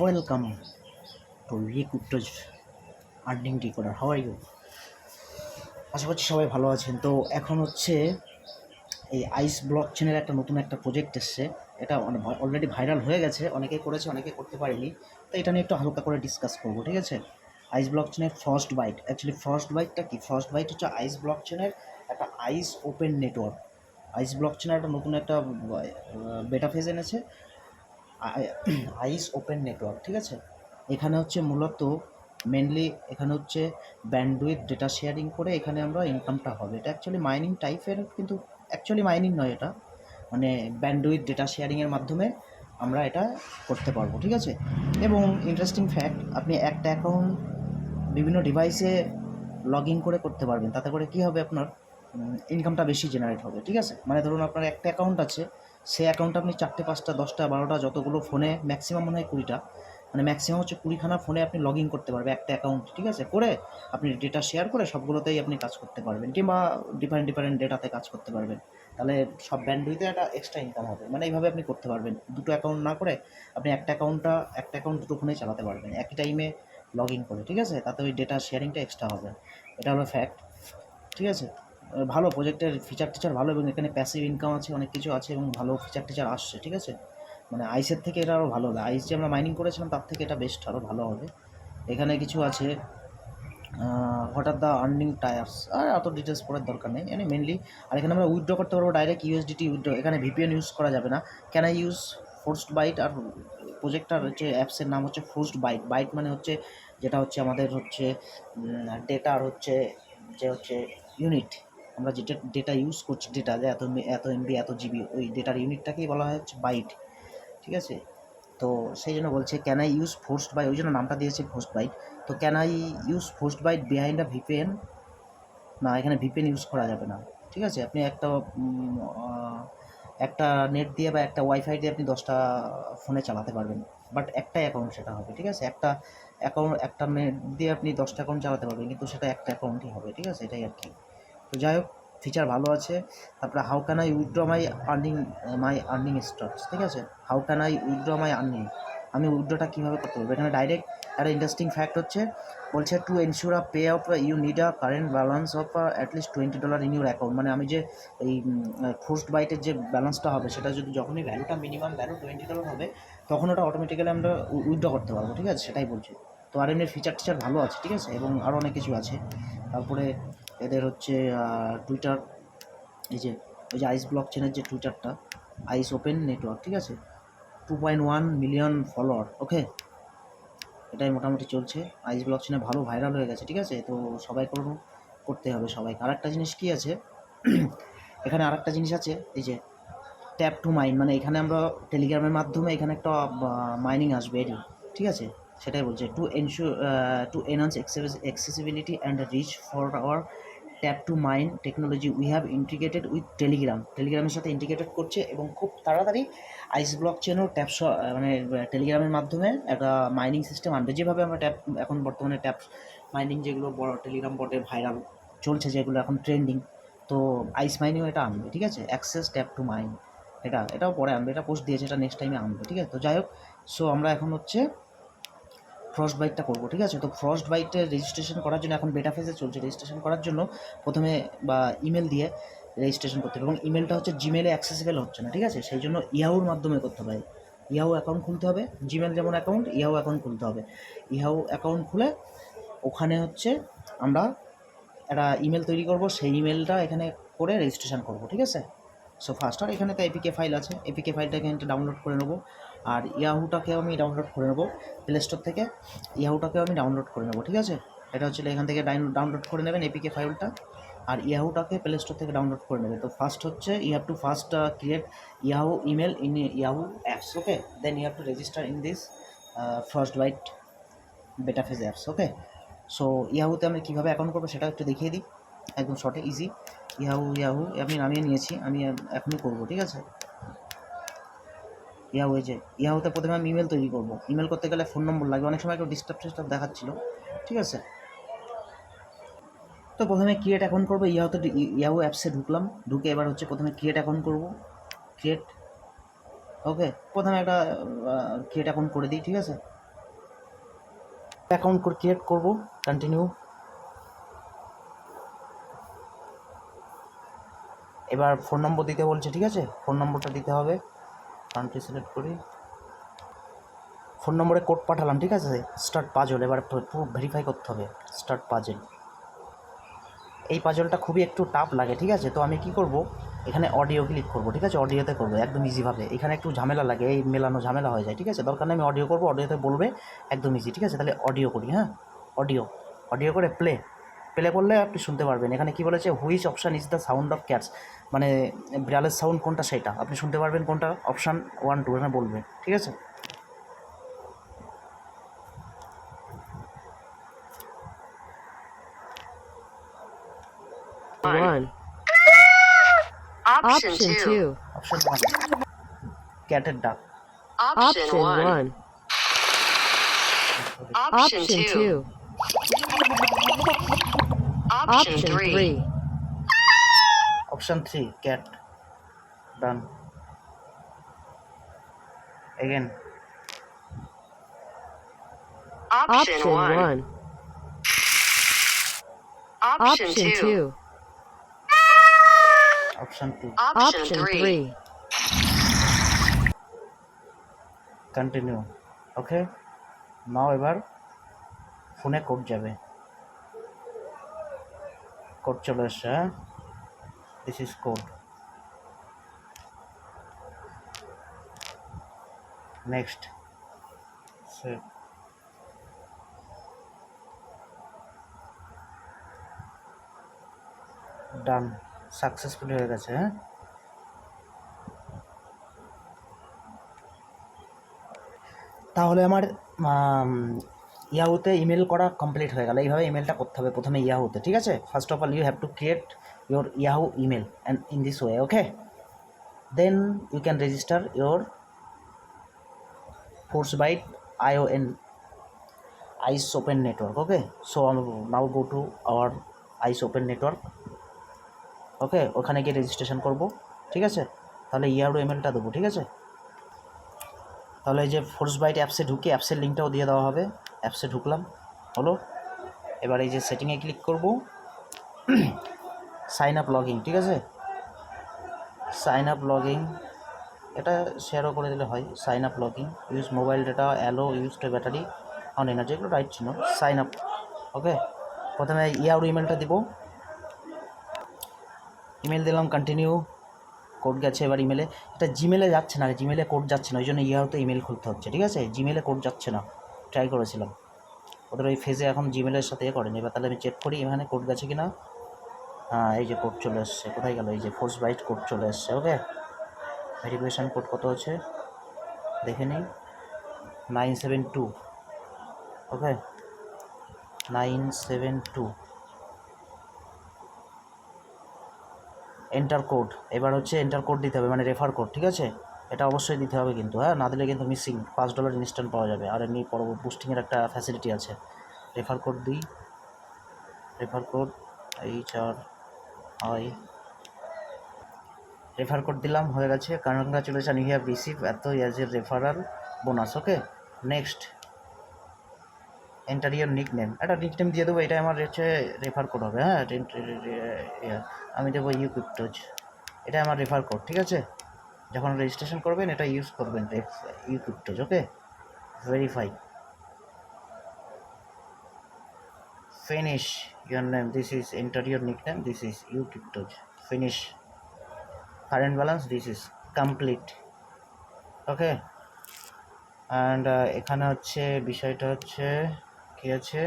Welcome to recruiter earning decoder. How are you? আশা করছি সবাই ভালো আছেন। তো এখন হচ্ছে এই আইস ব্লক চেনের একটা নতুন একটা প্রজেক্ট এসছে। এটা অলরেডি ভাইরাল হয়ে গেছে, অনেকে করেছে অনেকে করতে পারেনি। তো এটা নিয়ে একটু হালকা করে ডিসকাস করবো, ঠিক আছে? আইস ব্লক চেনের ফ্রস্ট বাইট। অ্যাকচুয়ালি ফ্রস্ট বাইটটা কি? ফ্রস্ট বাইট হচ্ছে আইস ব্লক চেনের একটা আইস ওপেন নেটওয়ার্ক। আইস ব্লক চেনের একটা নতুন একটা বেটা ফেজ এনেছে, আইস ওপেন নেটওয়ার্ক, ঠিক আছে? এখানে হচ্ছে মূলত মেনলি এখানে হচ্ছে ব্যান্ডউইথ ডেটা শেয়ারিং করে এখানে আমরা ইনকামটা হবে। এটা অ্যাকচুয়ালি মাইনিং টাইপের, কিন্তু অ্যাকচুয়ালি মাইনিং নয় এটা, মানে ব্যান্ডউইথ ডেটা শেয়ারিংয়ের মাধ্যমে আমরা এটা করতে পারবো, ঠিক আছে? এবং ইন্টারেস্টিং ফ্যাক্ট, আপনি একটা অ্যাকাউন্ট বিভিন্ন ডিভাইসে লগ ইন করে করতে পারবেন। তাতে করে কী হবে, আপনার ইনকামটা বেশি জেনারেট হবে, ঠিক আছে? মানে ধরুন আপনার একটা অ্যাকাউন্ট আছে, সেই অ্যাকাউন্টে আপনি 4টে 5টা 10টা 12টা যতগুলো ফোনে, ম্যাক্সিমাম মনে হয় 20টা, মানে ম্যাক্সিমাম হচ্ছে 20খানা ফোনে আপনি লগ ইন করতে পারবে একটা অ্যাকাউন্ট, ঠিক আছে? করে আপনি ডেটা শেয়ার করে সবগুলোতেই আপনি কাজ করতে পারবেন, কিংবা ডিফারেন্ট ডেটাতে কাজ করতে পারবেন। তাহলে সব ব্যান্ডউইথে একটা এক্সট্রা ইনকাম হবে। মানে এইভাবে আপনি করতে পারবেন, দুটো অ্যাকাউন্ট না করে আপনি একটা অ্যাকাউন্ট দুটো ফোনেই চালাতে পারবেন একই টাইমে লগ ইন করে, ঠিক আছে? তাতে ওই ডেটা শেয়ারিংটা এক্সট্রা হবে। এটা হলো ফ্যাক্ট, ঠিক আছে? ভালো প্রজেক্টের ফিচার টিচার ভালো, এবং এখানে প্যাসিভ ইনকাম আছে, অনেক কিছু আছে, এবং ভালো ফিচার টিচার আসছে, ঠিক আছে? মানে আইসের থেকে এটা আরও ভালো হবে। আইস যে আমরা মাইনিং করেছিলাম তার থেকে এটা বেস্ট, আরও ভালো হবে। এখানে কিছু আছে, what are the earning tiers, আর অত ডিটেলস পড়ার দরকার নেই, মানে মেনলি। আর এখানে আমরা উইথড্র করতে পারবো ডাইরেক্ট ইউএসডিটি উইথড্র। এখানে ভিপিএন ইউজ করা যাবে না। Can I use forced byte? আর প্রজেক্টটার হচ্ছে অ্যাপসের নাম হচ্ছে ফোর্সড বাইট। বাইট মানে হচ্ছে যেটা হচ্ছে আমাদের হচ্ছে ডেটার হচ্ছে যে হচ্ছে ইউনিট। আমরা যেটা ডেটা ইউজ করছি, ডেটা যে এত এমবি এত জিবি, ওই ডেটার ইউনিটটাকেই বলা হয় হচ্ছে বাইট, ঠিক আছে? তো সেই জন্য বলছে can I use forced byte, ওই জন্য নামটা দিয়েছে ফোর্সড বাইট। তো can I use forced byte behind a VPN? না, এখানে ভিপিএন ইউজ করা যাবে না, ঠিক আছে? আপনি একটা নেট দিয়ে বা একটা ওয়াইফাই দিয়ে আপনি 10টা ফোনে চালাতে পারবেন, বাট একটাই অ্যাকাউন্ট সেটা হবে, ঠিক আছে? একটা নেট দিয়ে আপনি 10টা অ্যাকাউন্ট চালাতে পারবেন, কিন্তু সেটা একটা অ্যাকাউন্টই হবে, ঠিক আছে? এটাই আর কি। তো যাই হোক, ফিচার ভালো আছে। তারপরে how can I withdraw my earning stocks, ঠিক আছে? How can I withdraw my earning, আমি উইথড্রটা কীভাবে করতে পারবো? এখানে ডাইরেক্ট একটা ইন্টারেস্টিং ফ্যাক্ট হচ্ছে, বলছে to ensure a pay off you need a current balance of at least $20 in your account. মানে আমি যে এই ফোর্সড বাইটের যে ব্যালেন্সটা হবে, সেটা যদি যখনই ভ্যালুটা মিনিমাম ভ্যালু $20 হবে, তখন ওটা অটোমেটিক্যালি আমরা উইথড্র করতে পারবো, ঠিক আছে? সেটাই বলছি। তো আর এমনি ফিচার টিচার ভালো আছে, ঠিক আছে? এবং আরও অনেক কিছু আছে। তারপরে এদের হচ্ছে টুইটার, ওই যে আইস ব্লক চেনের যে টুইটারটা, আইস ওপেন নেটওয়ার্ক, ঠিক আছে? 2.1 মিলিয়ন ফলোয়ার, ওকে? এটাই মোটামুটি চলছে। আইস ব্লক চেনে ভালো ভাইরাল হয়ে গেছে, ঠিক আছে? তো সবাই করতে হবে সবাইকে। আর একটা জিনিস কী আছে এখানে, আর একটা জিনিস আছে, এই যে ট্যাপ টু মাইন, মানে এখানে আমরা টেলিগ্রামের মাধ্যমে এখানে একটা মাইনিং আসবে, এটি, ঠিক আছে? সেটাই বলছে to enhance accessibility and reach for our tap to mine technology we have integrated with টেলিগ্রামের সাথে ইন্টিগ্রেটেড করছে, এবং খুব তাড়াতাড়ি আইস ব্লক চেনও মানে টেলিগ্রামের মাধ্যমে একটা মাইনিং সিস্টেম আনবে। যেভাবে আমরা এখন বর্তমানে ট্যাপ মাইনিং যেগুলো বড় টেলিগ্রাম বটে ভাইরাল চলছে, যেগুলো এখন ট্রেন্ডিং, তো আইস মাইনিংও এটা আনবে, ঠিক আছে? অ্যাক্সেস ট্যাপ টু মাইন, এটাও পরে আনবে, এটা পোস্ট দিয়েছে, এটা নেক্সট টাইমে আনবে, ঠিক আছে? তো যাই হোক, সো আমরা এখন হচ্ছে ফ্রস্ট বাইটটা করবো, ঠিক আছে? তো ফ্রস্ট বাইটের রেজিস্ট্রেশন করার জন্য এখন বেটা ফেজে চলছে। রেজিস্ট্রেশন করার জন্য প্রথমে ইমেল দিয়ে রেজিস্ট্রেশন করতে হবে, এবং ইমেলটা হচ্ছে জিমেলে অ্যাক্সেসিবল হচ্ছে না, ঠিক আছে? সেই জন্য ইয়াহুর মাধ্যমে করতে হবে। ইয়াহু অ্যাকাউন্ট খুলতে হবে, জিমেল যেমন অ্যাকাউন্ট, ইয়াহু অ্যাকাউন্ট খুলতে হবে। ইয়াহু অ্যাকাউন্ট খুলে ওখানে হচ্ছে আমরা একটা ইমেল তৈরি করব, সেই ইমেলটা এখানে করে রেজিস্ট্রেশন করব, ঠিক আছে? সো ফার্স্ট, আর এখানে তো এপিকে ফাইল আছে, এপিকে ফাইলটাকে ডাউনলোড করে নেবো। আর ইয়াহুটাকেও আমি ডাউনলোড করে নেবো প্লে স্টোর থেকে, ইয়াহুটাকেও আমি ডাউনলোড করে নেবো, ঠিক আছে? এটা হচ্ছে এখান থেকে ডাউনলোড করে নেবেন এপিকে ফাইলটা, আর ইয়াহুটাকে প্লে স্টোর থেকে ডাউনলোড করে নেবে। তো ফার্স্ট হচ্ছে you have to create Yahoo email in Yahoo apps, okay? Then you have to register in this first byte beta phase apps, okay? So ইয়াহুতে আমি কীভাবে অ্যাকাউন্ট করবো সেটা একটু দেখিয়ে দিই, একদম শর্টে ইজি। ইয়াহু আমি নামিয়ে নিয়েছি, আমি এখনই করবো, ঠিক আছে? ইয়াহুতে প্রথমে আমি ইমেল তৈরি করবো। ইমেল করতে গেলে ফোন নম্বর লাগবে, অনেক সময় কেউ ডিস্টার্ব দেখাচ্ছিলো, ঠিক আছে? তো প্রথমে ক্রিয়েট অ্যাকাউন্ট করবো, ইয়াহু অ্যাপসে ঢুকলাম, ঢুকে এবার হচ্ছে প্রথমে ক্রিয়েট অ্যাকাউন্ট করবো, ওকে? প্রথমে একটা ক্রিয়েট অ্যাকাউন্ট করে দিই, ঠিক আছে? অ্যাকাউন্ট ক্রিয়েট করব, কন্টিনিউ। এবার ফোন নম্বর দিতে বলছে, ঠিক আছে, ফোন নম্বরটা দিতে হবে। কান্ট্রি সিলেক্ট করি, ফোন নম্বরে কোড পাঠালাম, ঠিক আছে, স্টার্ট পাজল। এবার পুরো ভেরিফাই করতে হবে, স্টার্ট পাজল। এই পাজলটা খুবই একটু টাফ লাগে, ঠিক আছে। তো আমি কি করব, এখানে অডিও ক্লিক করব, ঠিক আছে, অডিওতে করবো একদম ইজিভাবে। এখানে একটু ঝামেলা লাগে, এই মেলানো ঝামেলা হয়ে যায়, ঠিক আছে, দরকার নেই। আমি অডিও করবো, অডিওতে বলবে একদম ইজি, ঠিক আছে। তাহলে অডিও করি, হ্যাঁ, অডিও করে প্লে করলে আপনি শুনতে পারবেন। এখানে কি বলেছে, which option is the sound of cats, মানে বিড়ালের সাউন্ড কোনটা সেটা আপনি শুনতে পারবেন, কোনটা অপশান 1 2 এখানে বলবে, ঠিক আছে। One. Option two. অপশন 1 ক্যাটের ডাক। Option one. Option two. Option three. Option 3 cat, done. Again Option one. Option two. Option 2 Option three. Continue. Okay, now এবার ফোনে কোড যাবে, কোড চলে এসছে, হ্যাঁ, this is code. Next save. Done, successful হয়ে গেছে, হ্যাঁ। তাহলে আমার ইয়াহুতে ইমেল করা কমপ্লিট হয়ে গেল। এইভাবে ইমেলটা করতে হবে প্রথমে ইয়াহুতে, ঠিক আছে। First of all you have to create your Yahoo email and in this way, okay, then you can register your ForceByte ION ICE Open Network, okay. So now go to our ICE Open Network, ওকে, ওখানে গিয়ে registration করব, ঠিক আছে। তাহলে Yahoo ইমেলটা দেবো, ঠিক আছে। তাহলে এই যে ForceByte অ্যাপসে ঢুকে অ্যাপসের লিঙ্কটাও দিয়ে দেওয়া হবে। অ্যাপসে ঢুকলাম, হলো। এবার এই যে সেটিংয়ে ক্লিক করব, সাইন আপ লগইন, ঠিক আছে, সাইন আপ লগইন, এটা শেয়ারও করে দিলে হয়। Sign up login, use mobile data, allow use to battery on energy, এগুলো রাইট ছিল। Sign up, okay. প্রথমে ইয়াহু ইমেলটা দিব, ইমেল দিলাম, কন্টিনিউ, কোড গেছে। এবার ইমেলে, এটা জিমেলে যাচ্ছে না, জিমেলে কোড যাচ্ছে না, ওই জন্য ইয়াহুতে ইমেল খুলতে হচ্ছে, ঠিক আছে। জিমেলে কোড যাচ্ছে না, ট্রাই করেছিলাম, ওদের ওই ফেজে এখন জিমেলের সাথে করেনি। এবার তাহলে আমি চেক করি এখানে কোড গেছে কি না। হ্যাঁ, এই যে কোড চলে এসছে, কোথায় গেল, এই যে ForceByte কোড চলে এসছে, ওকে। ভেরিফিকেশান কোড কত আছে দেখে নিই, 972, ওকে, 972, এন্টার কোড। এবার হচ্ছে এন্টার কোড দিতে হবে, মানে রেফার কোড, ঠিক আছে, এটা অবশ্যই দিতে হবে কিন্তু, হ্যাঁ, না দিলে কিন্তু মিসিং। $5 ইনস্ট্যান্ট পাওয়া যাবে, আর এমনি বুস্টিংয়ের একটা ফ্যাসিলিটি আছে। রেফার কোড দিই, refer code HRI, refer code দিলাম, হয়ে গেছে। কনগ্রাচুলেশন, ইউ হ্যাভ রিসিভ এত as a referral bonus, okay. Next, enter your nick name, একটা নিক নেম দিয়ে দেবো, এটা আমার হচ্ছে রেফার কোড হবে, হ্যাঁ। আমি দেবো ইউক্রিপ্টোজ, এটা আমার রেফার কোড, ঠিক আছে। যখন রেজিস্ট্রেশন করবেন এটা ইউজ করবেন, ইউক্রিপ্টোজ, okay. Verify, finish your name, this is enter your nickname, this is ইউক্রিপ্টোজ, finish. Current balance, this is complete, okay. And এখানে হচ্ছে বিষয়টা হচ্ছে কী আছে,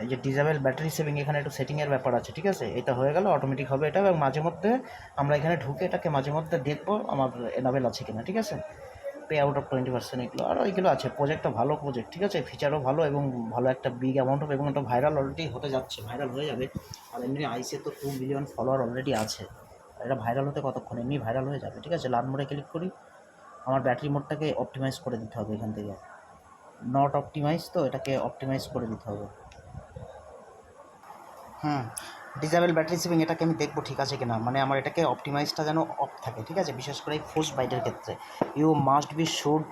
এই যে ডিজেবল ব্যাটারি সেভিং, এখানে একটু সেটিংয়ের ব্যাপার আছে, ঠিক আছে। এটা হয়ে গেল, অটোমেটিক হবে এটা। এবং মাঝে মধ্যে আমরা এখানে ঢুকে এটাকে মাঝে মধ্যে দেখবো আমার এনাবেল আছে কিনা, ঠিক আছে। পে আউট অফ 20%, এগুলো আরও এইগুলো আছে। প্রজেক্টটা ভালো প্রজেক্ট, ঠিক আছে, ফিচারও ভালো এবং ভালো একটা বিগ অ্যামাউন্ট অফ, এবং একটা ভাইরাল অলরেডি হতে যাচ্ছে, ভাইরাল হয়ে যাবে। আর এমনি আইসে তো 2 মিলিয়ন ফলোয়ার অলরেডি আছে, এটা ভাইরাল হতে কতক্ষণ, এমনি ভাইরাল হয়ে যাবে, ঠিক আছে। লার্ন মোডে ক্লিক করি, আমার ব্যাটারি মোডটাকে অপটিমাইজ করে দিতে হবে এখান থেকে, নট অপটিমাইজ, তো এটাকে অপটিমাইজ করে দিতে হবে। ডিজেবল ব্যাটারি সেভিং, এটাকে আমি দেখবো ঠিক আছে কিনা, মানে আমার এটাকে অপটিমাইজটা যেন অফ থাকে, ঠিক আছে, বিশেষ করে ForceByte ক্ষেত্রে। You must be should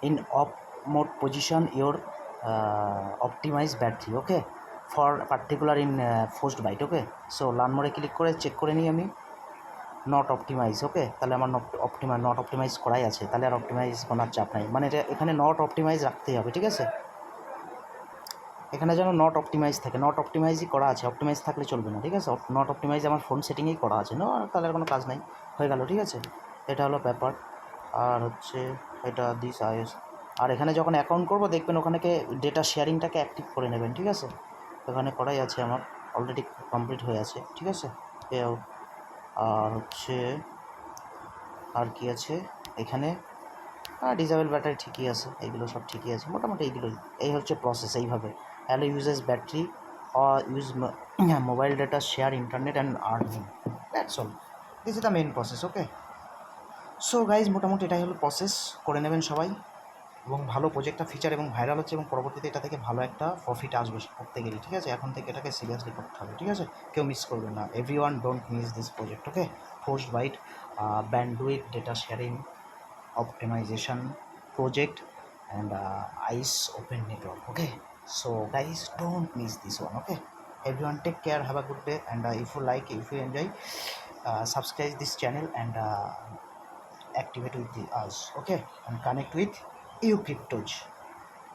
in off mode position your optimize battery, okay, for particular in forced byte, okay. So learn more click করে চেক করে নিই আমি নট অপটিমাইজ, ওকে, তাহলে আমার নট অপটিমাইজ করাই আছে, তাহলে আর অপটিমাইজ করার চাপ নাই, মানে এটা এখানে নট অপটিমাইজ রাখতেই হবে, ঠিক আছে, এখানে যেন নট অপটিমাইজ থাকে, নট অপটিমাইজই করা আছে, অপটিমাইজ থাকলে চলবে না, ঠিক আছে, নট অপটিমাইজ আমার ফোন সেটিংয়েই করা আছে, না তাহলে আর কোনো কাজ নাই, হয়ে গেল, ঠিক আছে, এটা হলো ব্যাপার। আর হচ্ছে এটা দিস আইএস, আর এখানে যখন অ্যাকাউন্ট করবো দেখবেন ওখানেকে ডেটা শেয়ারিংটাকে অ্যাক্টিভ করে নেবেন, ঠিক আছে, এখানে করাই আছে আমার, অলরেডি কমপ্লিট হয়ে আছে, ঠিক আছে, এও। আর হচ্ছে আর কি আছে এখানে, ডিসেবল ব্যাটারি ঠিকই আছে, এইগুলো সব ঠিকই আছে মোটামুটি, এইগুলোই, এই হচ্ছে প্রসেস, এইভাবে allow uses battery use mobile data, share internet and earning, that's all, this is the main process, okay. So guys মোটামুটি এটাই হলো প্রসেস, করে নেবেন সবাই, এবং ভালো প্রজেক্টটা ফিচার এবং ভাইরাল হচ্ছে, এবং পরবর্তীতে এটা থেকে ভালো একটা প্রফিট আসবে করতে গেলে, ঠিক আছে, এখন থেকে এটাকে সিরিয়াসলি করতে হবে, ঠিক আছে, কেউ মিস করবে না, everyone don't miss this project, okay, ForceByte bandwidth data sharing optimization project and ICE open network, okay. So guys, don't miss this one, okay. Everyone take care, have a good day, and if you like, if you enjoy, subscribe this channel and activate with us, okay, and connect with you cryptos.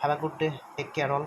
Have a good day, take care all.